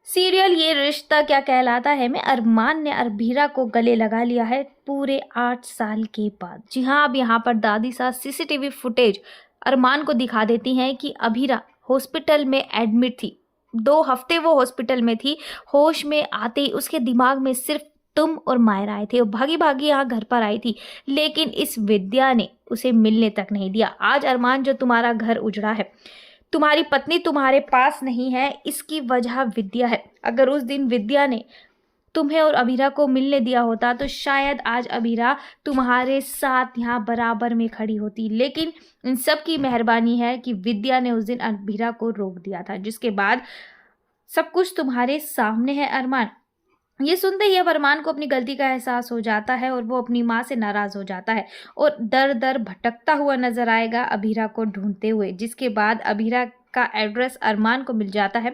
Serial ये रिश्ता क्या कहलाता है में अरमान ने अरबीरा को गले लगा लिया है पूरे 8 साल के बाद। जी हाँ, अब यहाँ पर दादी सास सीसीटीवी फुटेज अरमान को दिखा देती हैं कि अबीरा हॉस्पिटल में एडमिट थी। 2 हफ्ते वो हॉस्पिटल में थी। होश में आते ही उसके दिमाग में सिर्फ तुम और मायरा आए थे। वो भागी भागी यहाँ घर पर आई थी, लेकिन इस विद्या ने उसे मिलने तक नहीं दिया। आज अरमान, जो तुम्हारा घर उजड़ा है, तुम्हारी पत्नी तुम्हारे पास नहीं है, इसकी वजह विद्या है। अगर उस दिन विद्या ने तुम्हें और अबीरा को मिलने दिया होता तो शायद आज अबीरा तुम्हारे साथ यहाँ बराबर में खड़ी होती। लेकिन इन सब की मेहरबानी है कि विद्या ने उस दिन अबीरा को रोक दिया था, जिसके बाद सब कुछ तुम्हारे सामने है अरमान। ये सुनते ही अब अरमान को अपनी गलती का एहसास हो जाता है और वो अपनी माँ से नाराज हो जाता है और दर दर भटकता हुआ नजर आएगा अबीरा को ढूंढते हुए। जिसके बाद अबीरा का एड्रेस अरमान को मिल जाता है।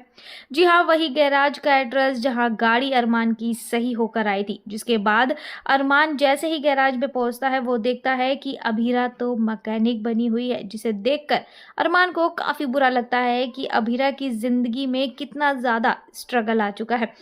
जी हाँ, वही गैराज का एड्रेस जहाँ गाड़ी अरमान की सही होकर आई थी। जिसके बाद अरमान जैसे ही गैराज में पहुंचता है, वो देखता है कि अबीरा तो मैकेनिक बनी हुई है, जिसे देखकर अरमान को काफी बुरा लगता है कि अबीरा की जिंदगी में कितना ज्यादा स्ट्रगल आ चुका है।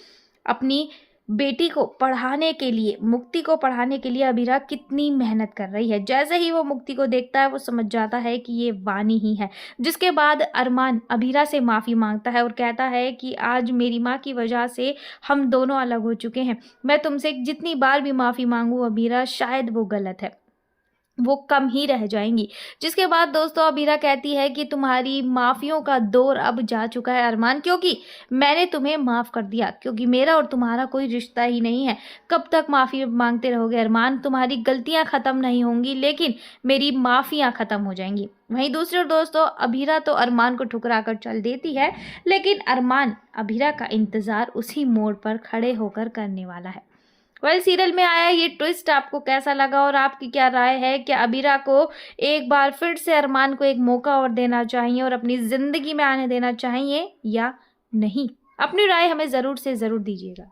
अपनी बेटी को पढ़ाने के लिए, मुक्ति को पढ़ाने के लिए अबीरा कितनी मेहनत कर रही है। जैसे ही वो मुक्ति को देखता है, वो समझ जाता है कि ये वानी ही है। जिसके बाद अरमान अबीरा से माफ़ी मांगता है और कहता है कि आज मेरी माँ की वजह से हम दोनों अलग हो चुके हैं। मैं तुमसे जितनी बार भी माफ़ी मांगू अबीरा, शायद वो गलत है, वो कम ही रह जाएंगी। जिसके बाद दोस्तों अबीरा कहती है कि तुम्हारी माफियों का दौर अब जा चुका है अरमान, क्योंकि मैंने तुम्हें माफ कर दिया, क्योंकि मेरा और तुम्हारा कोई रिश्ता ही नहीं है। कब तक माफी मांगते रहोगे अरमान? तुम्हारी गलतियां खत्म नहीं होंगी, लेकिन मेरी माफियां खत्म हो जाएंगी। वहीं दूसरी ओर दोस्तों अबीरा तो अरमान को ठुकरा कर चल देती है, लेकिन अरमान अबीरा का इंतजार उसी मोड़ पर खड़े होकर करने वाला है। सीरियल में आया ये ट्विस्ट आपको कैसा लगा और आपकी क्या राय है? क्या अबीरा को एक बार फिर से अरमान को एक मौका और देना चाहिए और अपनी जिंदगी में आने देना चाहिए या नहीं? अपनी राय हमें जरूर से जरूर दीजिएगा।